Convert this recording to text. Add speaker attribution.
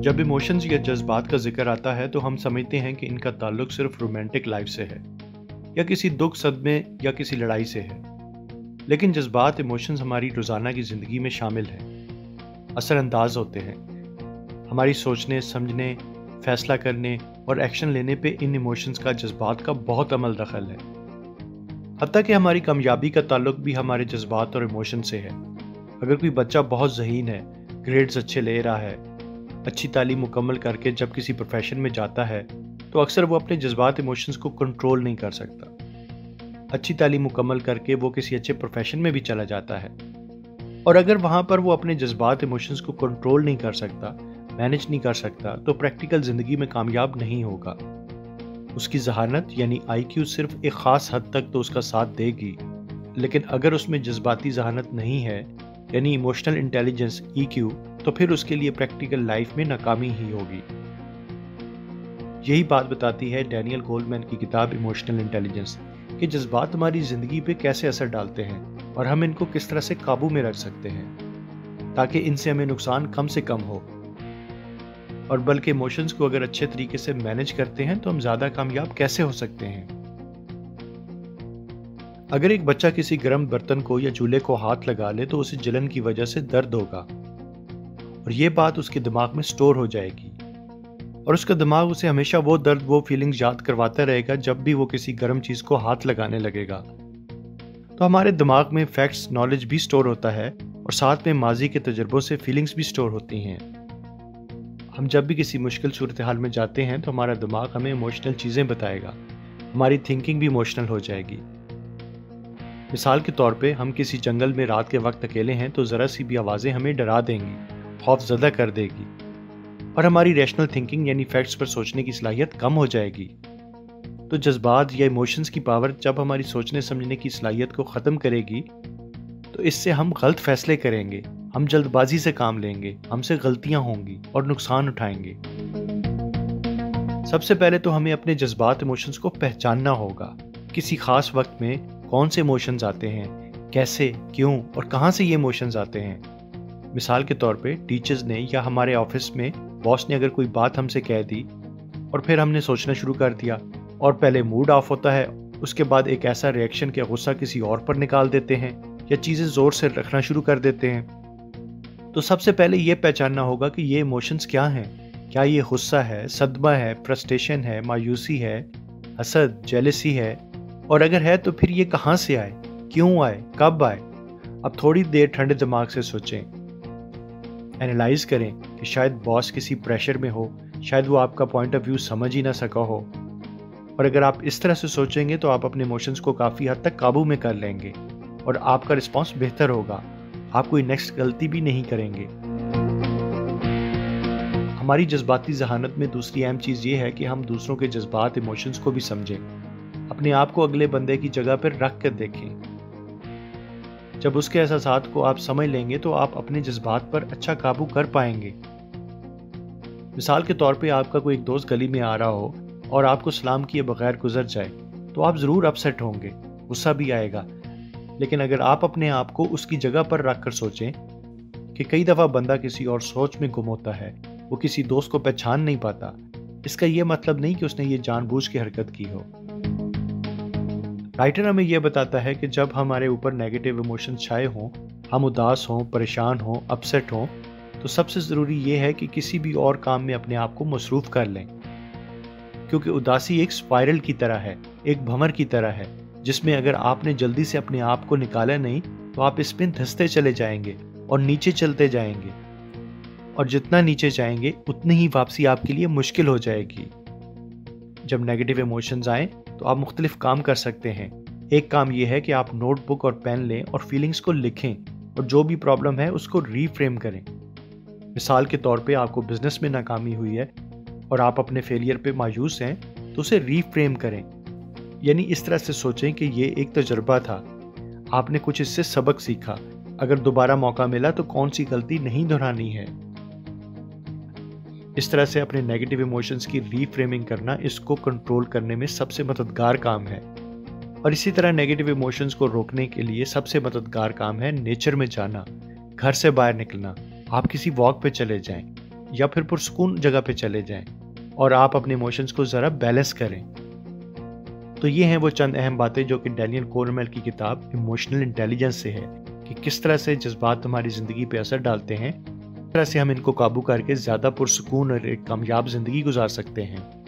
Speaker 1: जब इमोशंस या जज्बात का जिक्र आता है तो हम समझते हैं कि इनका ताल्लुक सिर्फ रोमांटिक लाइफ से है या किसी दुख सदमे या किसी लड़ाई से है। लेकिन जज्बात इमोशंस हमारी रोज़ाना की ज़िंदगी में शामिल हैं, असरअंदाज होते हैं। हमारी सोचने, समझने, फैसला करने और एक्शन लेने पे इन इमोशंस का जज्बात का बहुत अमल दखल है। हत्ता कि हमारी कामयाबी का ताल्लुक भी हमारे जज्बात और इमोशन से है। अगर कोई बच्चा बहुत ज़हीन है, ग्रेड्स अच्छे ले रहा है, अच्छी तालीम मुकम्मल करके जब किसी प्रोफेशन में जाता है तो अक्सर वो अपने जज्बात इमोशंस को कंट्रोल नहीं कर सकता। अच्छी तालीम मुकम्मल करके वो किसी अच्छे प्रोफेशन में भी चला जाता है और अगर वहाँ पर वो अपने जज्बात इमोशंस को कंट्रोल नहीं कर सकता, मैनेज नहीं कर सकता, तो प्रैक्टिकल ज़िंदगी में कामयाब नहीं होगा। उसकी जहानत यानी IQ सिर्फ एक ख़ास हद तक तो उसका साथ देगी, लेकिन अगर उसमें जज्बाती जहानत नहीं है यानी इमोशनल इंटेलिजेंस EQ, तो फिर उसके लिए प्रैक्टिकल लाइफ में नाकामी ही होगी। यही बात बताती है डैनियल गोलमैन की किताब इमोशनल इंटेलिजेंस कि जज्बात हमारी ज़िंदगी पे कैसे असर डालते हैं और हम इनको किस तरह से काबू में रख सकते हैं ताकि इनसे हमें नुकसान कम से कम हो, और बल्कि इमोशंस को अगर अच्छे तरीके से मैनेज करते हैं तो हम ज़्यादा कामयाब कैसे हो सकते हैं। अगर एक बच्चा किसी गर्म बर्तन को या चूल्हे को हाथ लगा ले तो उसे जलन की वजह से दर्द होगा और ये बात उसके दिमाग में स्टोर हो जाएगी और उसका दिमाग उसे हमेशा वो दर्द, वो फीलिंग्स याद करवाता रहेगा जब भी वो किसी गर्म चीज़ को हाथ लगाने लगेगा। तो हमारे दिमाग में फैक्ट्स, नॉलेज भी स्टोर होता है और साथ में माजी के तजुर्बों से फीलिंग्स भी स्टोर होती हैं। हम जब भी किसी मुश्किल सूरत हाल में जाते हैं तो हमारा दिमाग हमें इमोशनल चीज़ें बताएगा, हमारी थिंकिंग भी इमोशनल हो जाएगी। मिसाल के तौर पे हम किसी जंगल में रात के वक्त अकेले हैं तो ज़रा सी भी आवाज़ें हमें डरा देंगी, खौफज़दा कर देगी और हमारी रैशनल थिंकिंग यानी फैक्ट्स पर सोचने की सलाहियत कम हो जाएगी। तो जज्बात या इमोशंस की पावर जब हमारी सोचने समझने की सलाहियत को ख़त्म करेगी तो इससे हम गलत फैसले करेंगे, हम जल्दबाजी से काम लेंगे, हमसे गलतियां होंगी और नुकसान उठाएंगे। सबसे पहले तो हमें अपने जज्बात इमोशंस को पहचानना होगा। किसी खास वक्त में कौन से इमोशंस आते हैं, कैसे, क्यों और कहाँ से ये इमोशंस आते हैं। मिसाल के तौर पे टीचर्स ने या हमारे ऑफिस में बॉस ने अगर कोई बात हमसे कह दी और फिर हमने सोचना शुरू कर दिया और पहले मूड ऑफ होता है, उसके बाद एक ऐसा रिएक्शन कि गुस्सा किसी और पर निकाल देते हैं या चीज़ें ज़ोर से रखना शुरू कर देते हैं। तो सबसे पहले ये पहचानना होगा कि ये इमोशंस क्या हैं। क्या ये गुस्सा है, सदमा है, फ्रस्ट्रेशन है, मायूसी है, हसद, जेलसी है, और अगर है तो फिर ये कहाँ से आए, क्यों आए, कब आए। अब थोड़ी देर ठंडे दिमाग से सोचें, एनालाइज करें कि शायद बॉस किसी प्रेशर में हो, शायद वो आपका पॉइंट ऑफ व्यू समझ ही ना सका हो, और अगर आप इस तरह से सोचेंगे तो आप अपने इमोशंस को काफ़ी हद तक काबू में कर लेंगे और आपका रिस्पॉन्स बेहतर होगा, आप कोई नेक्स्ट गलती भी नहीं करेंगे। हमारी जज्बाती जहानत में दूसरी अहम चीज़ ये है कि हम दूसरों के जज्बात, इमोशंस को भी समझें, अपने आप को अगले बंदे की जगह पर रख कर देखें। जब उसके एहसासात को आप समझ लेंगे तो आप अपने जज्बात पर अच्छा काबू कर पाएंगे। मिसाल के तौर पे आपका कोई एक दोस्त गली में आ रहा हो और आपको सलाम किए बगैर गुजर जाए तो आप ज़रूर अपसेट होंगे, गुस्सा भी आएगा। लेकिन अगर आप अपने आप को उसकी जगह पर रख कर सोचें कि कई दफ़ा बंदा किसी और सोच में गुम होता है, वो किसी दोस्त को पहचान नहीं पाता, इसका ये मतलब नहीं कि उसने ये जानबूझ के हरकत की हो। राइटर हमें यह बताता है कि जब हमारे ऊपर नेगेटिव इमोशंस छाए हों, हम उदास हों, परेशान हों, अपसेट हों, तो सबसे ज़रूरी ये है कि किसी भी और काम में अपने आप को मसरूफ़ कर लें, क्योंकि उदासी एक स्पाइरल की तरह है, एक भंवर की तरह है, जिसमें अगर आपने जल्दी से अपने आप को निकाला नहीं तो आप इसमें धंसते चले जाएंगे और नीचे चलते जाएंगे, और जितना नीचे जाएंगे उतनी ही वापसी आपके लिए मुश्किल हो जाएगी। जब नेगेटिव इमोशंस आएँ तो आप मुख्तलिफ काम कर सकते हैं। एक काम यह है कि आप नोटबुक और पेन लें और फीलिंग्स को लिखें और जो भी प्रॉब्लम है उसको रीफ्रेम करें। मिसाल के तौर पे आपको बिजनेस में नाकामी हुई है और आप अपने फेलियर पे मायूस हैं तो उसे रीफ्रेम करें, यानी इस तरह से सोचें कि ये एक तजुर्बा था, आपने कुछ इससे सबक सीखा, अगर दोबारा मौका मिला तो कौन सी गलती नहीं दोहरानी है। इस तरह से अपने नेगेटिव इमोशंस की रीफ्रेमिंग करना इसको कंट्रोल करने में सबसे मददगार काम है। और इसी तरह नेगेटिव इमोशंस को रोकने के लिए सबसे मददगार काम है नेचर में जाना, घर से बाहर निकलना। आप किसी वॉक पे चले जाएं या फिर पुरसकून जगह पे चले जाएं और आप अपने इमोशंस को ज़रा बैलेंस करें। तो ये हैं वो चंद अहम बातें जो कि डैनियल कोलमेल की किताब इमोशनल इंटेलिजेंस से है कि किस तरह से जज्बात हमारी ज़िंदगी पे असर डालते हैं, किस तरह से हम इनको काबू करके ज़्यादा पुरसकून और एक कामयाब ज़िंदगी गुजार सकते हैं।